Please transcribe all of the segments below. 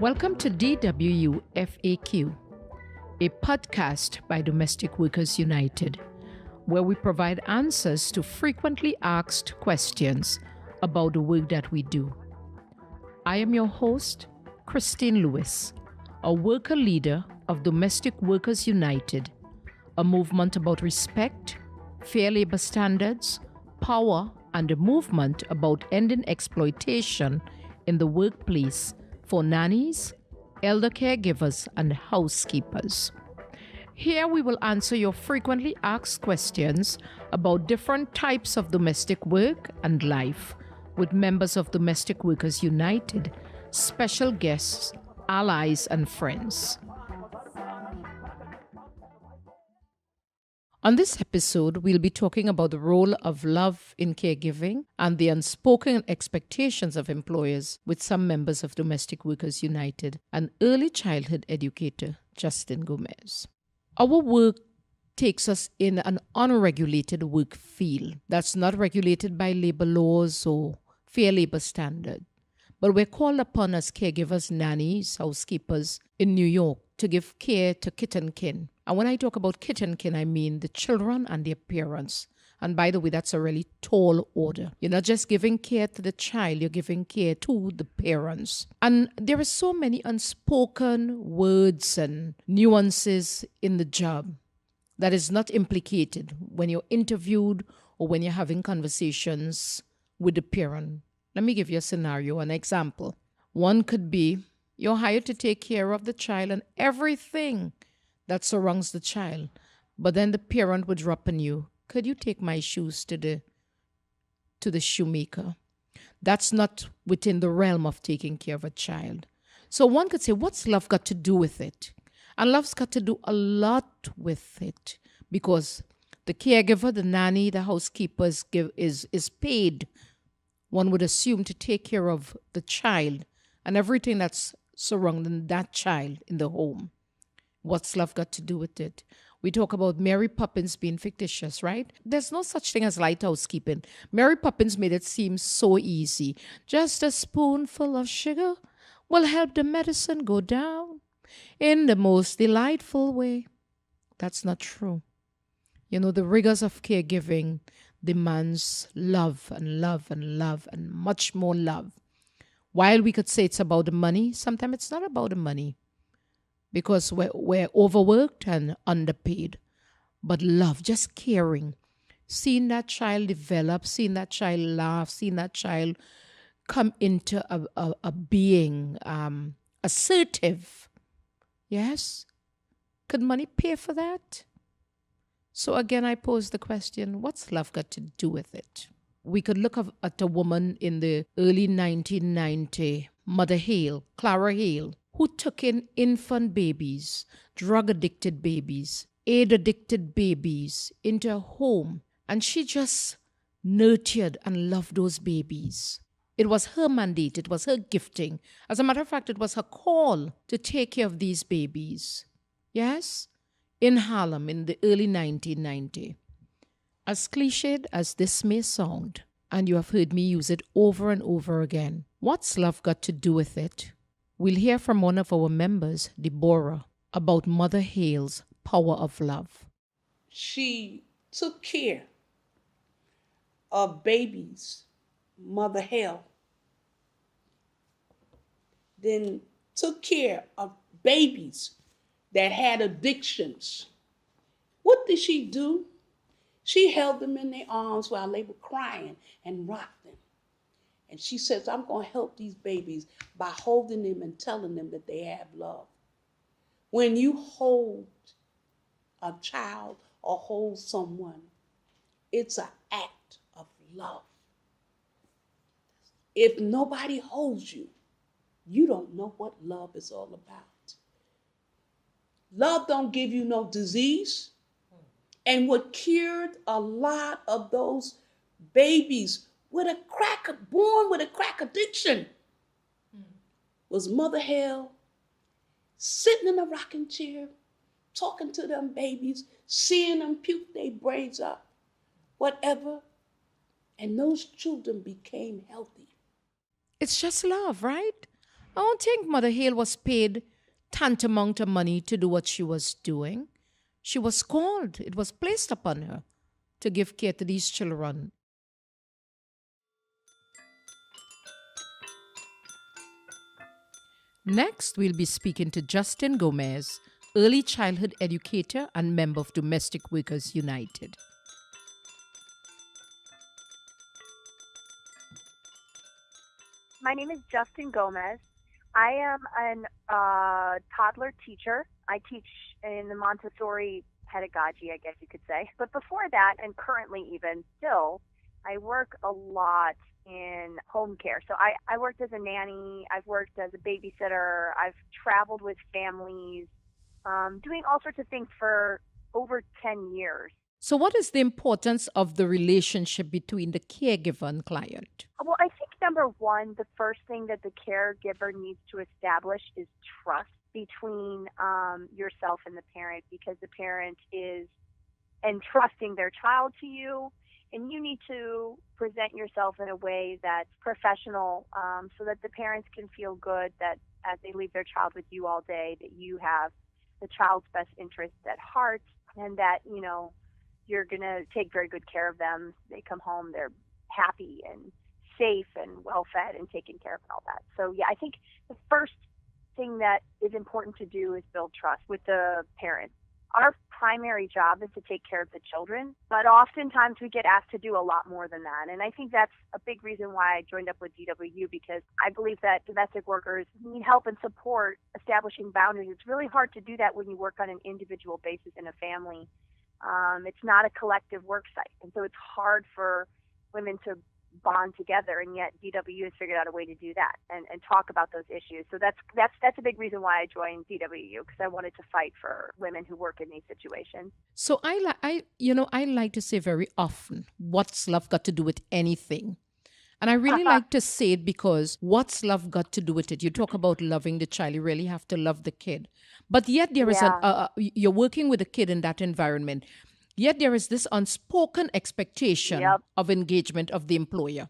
Welcome to DWU FAQ, a podcast by Domestic Workers United, where we provide answers to frequently asked questions about the work that we do. I am your host, Christine Lewis, a worker leader of Domestic Workers United, a movement about respect, fair labor standards, power, and a movement about ending exploitation in the workplace for nannies, elder caregivers, and housekeepers. Here we will answer your frequently asked questions about different types of domestic work and life with members of Domestic Workers United, special guests, allies, and friends. On this episode, we'll be talking about the role of love in caregiving and the unspoken expectations of employers with some members of Domestic Workers United and early childhood educator Justin Gomez. Our work takes us in an unregulated work field that's not regulated by labor laws or fair labor standard. But we're called upon as caregivers, nannies, housekeepers in New York to give care to kith and kin. And when I talk about kith and kin, I mean the children and their parents. And by the way, that's a really tall order. You're not just giving care to the child, you're giving care to the parents. And there are so many unspoken words and nuances in the job that is not implicated when you're interviewed or when you're having conversations with the parent. Let me give you a scenario, an example. One could be you're hired to take care of the child and everything that surrounds the child. But then the parent would drop on you, could you take my shoes to the shoemaker? That's not within the realm of taking care of a child. So one could say, what's love got to do with it? And love's got to do a lot with it because the caregiver, the nanny, the housekeeper is paid, one would assume, to take care of the child and everything that's surrounding that child in the home. What's love got to do with it? We talk about Mary Poppins being fictitious, right? There's no such thing as light housekeeping. Mary Poppins made it seem so easy. Just a spoonful of sugar will help the medicine go down in the most delightful way. That's not true. You know, the rigors of caregiving demands love and love and love and much more love. While we could say it's about the money, sometimes it's not about the money because we're overworked and underpaid. But love, just caring, seeing that child develop, seeing that child laugh, seeing that child come into a being assertive. Yes? Could money pay for that? So again, I pose the question, what's love got to do with it? We could look at a woman in the early 1990s, Mother Hale, Clara Hale, who took in infant babies, drug-addicted babies, aid-addicted babies into her home. And she just nurtured and loved those babies. It was her mandate. It was her gifting. As a matter of fact, it was her call to take care of these babies. Yes? In Harlem in the early 1990s. As cliched as this may sound, and you have heard me use it over and over again, what's love got to do with it? We'll hear from one of our members, Deborah, about Mother Hale's power of love. She took care of babies, Mother Hale, then took care of babies that had addictions. What did she do? She held them in their arms while they were crying and rocked them. And she says, I'm going to help these babies by holding them and telling them that they have love. When you hold a child or hold someone, it's an act of love. If nobody holds you, you don't know what love is all about. Love don't give you no disease. And what cured a lot of those babies born with a crack addiction was Mother Hale sitting in a rocking chair, talking to them babies, seeing them puke their brains up, whatever. And those children became healthy. It's just love, right? I don't think Mother Hale was paid tantamount of money to do what she was doing. She was called. It was placed upon her to give care to these children. Next, we'll be speaking to Justin Gomez, early childhood educator and member of Domestic Workers United. My name is Justin Gomez. I am an toddler teacher. I teach in the Montessori pedagogy, I guess you could say. But before that, and currently even still, I work a lot in home care. So I worked as a nanny, I've worked as a babysitter, I've traveled with families, doing all sorts of things for over 10 years. So, what is the importance of the relationship between the caregiver and client? Well, I think number one, the first thing that the caregiver needs to establish is trust between yourself and the parent, because the parent is entrusting their child to you, and you need to present yourself in a way that's professional, so that the parents can feel good that as they leave their child with you all day, that you have the child's best interests at heart, and that, you know, you're going to take very good care of them. They come home, they're happy and safe and well-fed and taken care of and all that. So, yeah, I think the first thing that is important to do is build trust with the parents. Our primary job is to take care of the children, but oftentimes we get asked to do a lot more than that. And I think that's a big reason why I joined up with DWU, because I believe that domestic workers need help and support establishing boundaries. It's really hard to do that when you work on an individual basis in a family. It's not a collective work site. And so it's hard for women to bond together, and yet DW has figured out a way to do that and talk about those issues. So that's a big reason why I joined DWU, because I wanted to fight for women who work in these situations. So I like to say very often, what's love got to do with anything? And I really like to say it because what's love got to do with it? You talk about loving the child, you really have to love the kid. But yet there is you're working with a kid in that environment. Yet there is this unspoken expectation of engagement of the employer.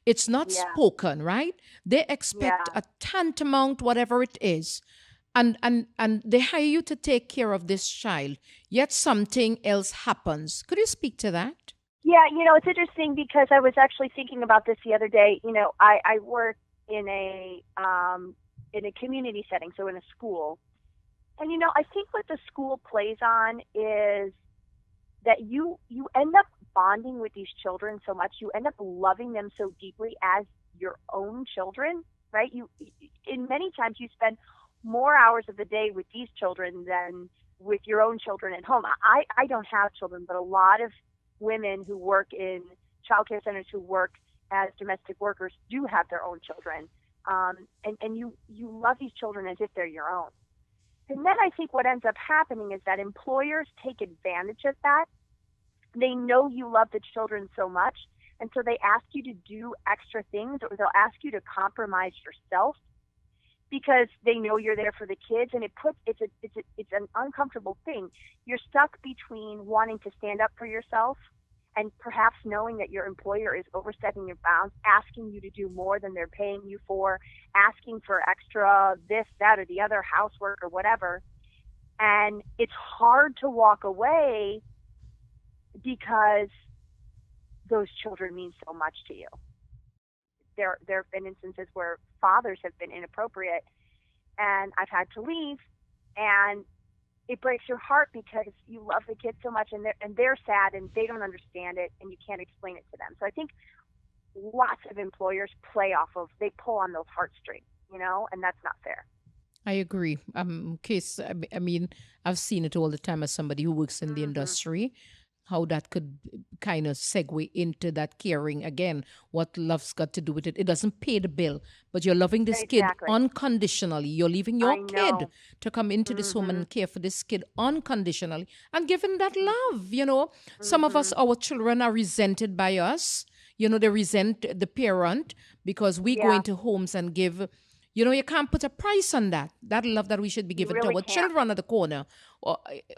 It's not spoken, right? They expect a tantamount, whatever it is, and they hire you to take care of this child. Yet something else happens. Could you speak to that? Yeah, it's interesting because I was actually thinking about this the other day. I work in a community setting, so in a school. And, I think what the school plays on is that you end up bonding with these children so much, you end up loving them so deeply as your own children, right? In many times you spend more hours of the day with these children than with your own children at home. I don't have children, but a lot of women who work in child care centers, who work as domestic workers, do have their own children. And you love these children as if they're your own. And then I think what ends up happening is that employers take advantage of that. They know you love the children so much, and so they ask you to do extra things, or they'll ask you to compromise yourself because they know you're there for the kids, and it's an uncomfortable thing. You're stuck between wanting to stand up for yourself and perhaps knowing that your employer is overstepping your bounds, asking you to do more than they're paying you for, asking for extra this, that, or the other, housework or whatever. And it's hard to walk away because those children mean so much to you. There have been instances where fathers have been inappropriate, and I've had to leave, and it breaks your heart because you love the kids so much, and they're sad, and they don't understand it, and you can't explain it to them. So I think lots of employers they pull on those heartstrings, and that's not fair. I agree. I mean, I've seen it all the time as somebody who works in the industry, how that could kind of segue into that caring. Again, what love's got to do with it. It doesn't pay the bill, but you're loving this kid unconditionally. You're leaving your kid to come into this home and care for this kid unconditionally and giving that love, Some of us, our children are resented by us. They resent the parent because we go into homes and give... you can't put a price on that love that we should be giving to our children at the corner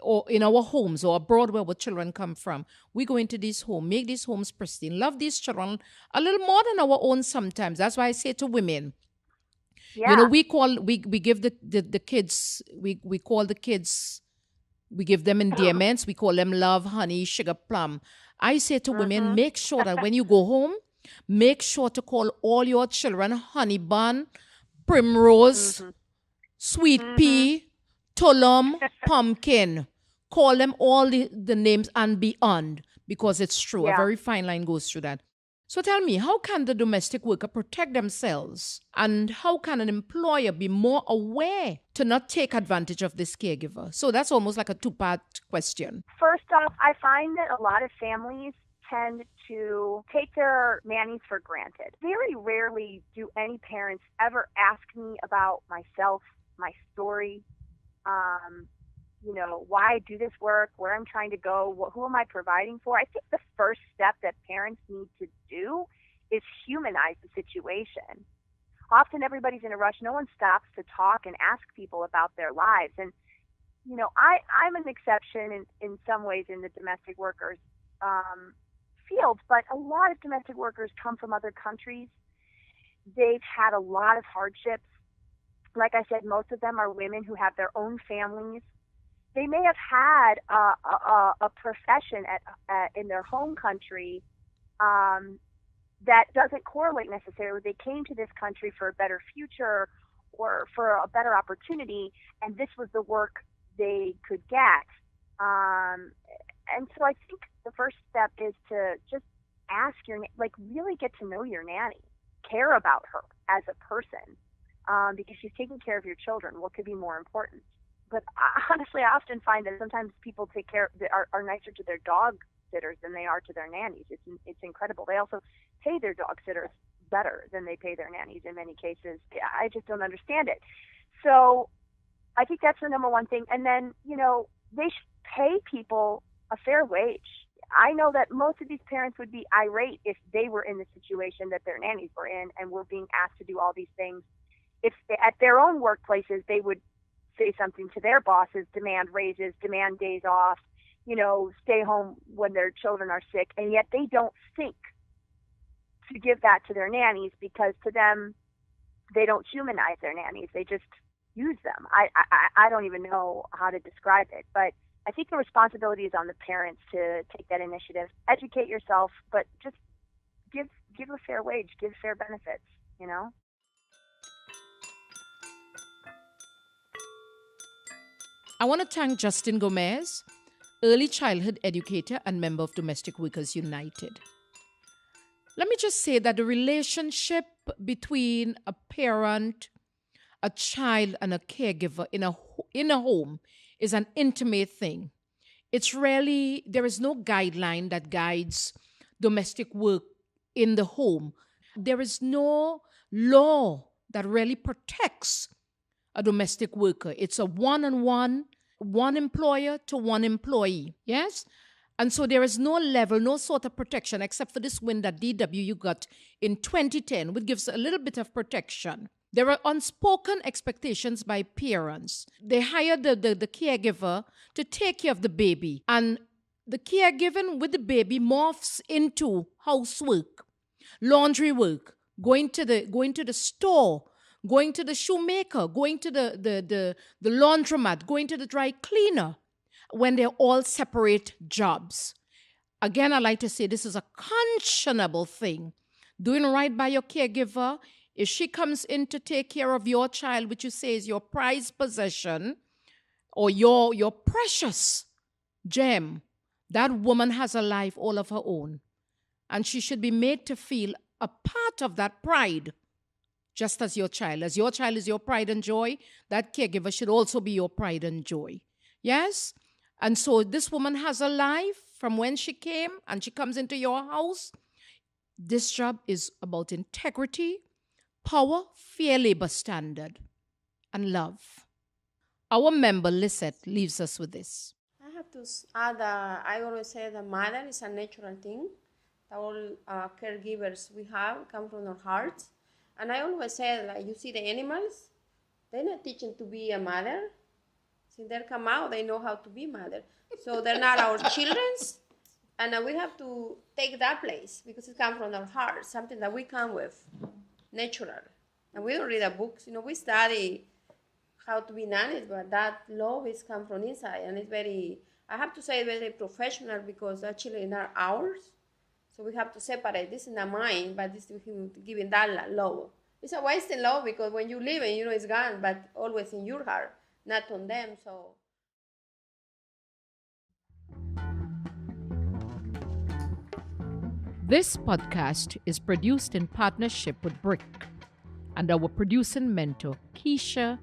or in our homes or abroad where our children come from. We go into these homes, make these homes pristine, love these children a little more than our own sometimes. That's why I say to women, Yeah. We give the kids, we call the kids, we give them endearments, we call them love, honey, sugar, plum. I say to women, make sure that when you go home, make sure to call all your children honey bun, primrose, sweet pea, tullum, pumpkin. Call them all the names and beyond, because it's true. A Yeah. very fine line goes through that. So tell me, how can the domestic worker protect themselves? And how can an employer be more aware to not take advantage of this caregiver? So that's almost like a two-part question. First off, I find that a lot of families tend to take their nannies for granted. Very rarely do any parents ever ask me about myself, my story, why I do this work, where I'm trying to go, who am I providing for. I think the first step that parents need to do is humanize the situation. Often everybody's in a rush. No one stops to talk and ask people about their lives. And, I'm an exception in some ways in the domestic workers field, but a lot of domestic workers come from other countries. They've had a lot of hardships. Like I said, most of them are women who have their own families. They may have had a profession in their home country that doesn't correlate necessarily. They came to this country for a better future or for a better opportunity, and this was the work they could get. And so I think the first step is to just ask really get to know your nanny, care about her as a person, because she's taking care of your children. What could be more important? But honestly, I often find that sometimes people are nicer to their dog sitters than they are to their nannies. It's incredible. They also pay their dog sitters better than they pay their nannies in many cases. I just don't understand it. So I think that's the number one thing. And then, they should pay people a fair wage. I know that most of these parents would be irate if they were in the situation that their nannies were in and were being asked to do all these things. If at their own workplaces, they would say something to their bosses, demand raises, demand days off, stay home when their children are sick, and yet they don't think to give that to their nannies, because to them, they don't humanize their nannies. They just use them. I don't even know how to describe it, but I think the responsibility is on the parents to take that initiative, educate yourself, but just give a fair wage, give fair benefits, I want to thank Justin Gomez, early childhood educator and member of Domestic Workers United. Let me just say that the relationship between a parent, a child, and a caregiver in a home is an intimate thing. There is no guideline that guides domestic work in the home. There is no law that really protects a domestic worker. It's a one-on-one, one employer to one employee. Yes? And so there is no level, no sort of protection, except for this win that DWU got in 2010, which gives a little bit of protection. There are unspoken expectations by parents. They hire the caregiver to take care of the baby. And the caregiving with the baby morphs into housework, laundry work, going to the store, going to the shoemaker, going to the laundromat, going to the dry cleaner, when they're all separate jobs. Again, I like to say this is a conscionable thing. Doing right by your caregiver. If she comes in to take care of your child, which you say is your prized possession, or your precious gem, that woman has a life all of her own. And she should be made to feel a part of that pride, just as your child. As your child is your pride and joy, that caregiver should also be your pride and joy. Yes? And so this woman has a life from when she came, and she comes into your house. This job is about integrity, power, fair labor standard, and love. Our member, Lisette, leaves us with this. I have to add, I always say the mother is a natural thing. All caregivers we have come from our hearts. And I always say, like, you see the animals, they're not teaching to be a mother. Since they come out, they know how to be mother. So they're not our children's. And we have to take that place because it comes from our heart, something that we come with, natural. And we don't read the books. We study how to be nannies, but that love is come from inside, and it's very, I have to say, very professional, because actually in our hours, so we have to separate. This in the mind, but this is giving that love. It's a wasting love, because when you leave it, it's gone, but always in your heart, not on them. So. This podcast is produced in partnership with Brick and our producing mentor, Keisha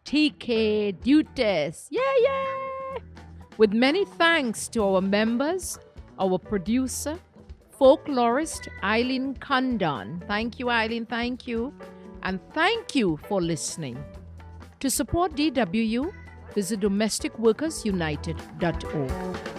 TK Dutes. Yeah! With many thanks to our members, our producer, folklorist Eileen Condon. Thank you, Eileen. Thank you. And thank you for listening. To support DWU, visit domesticworkersunited.org.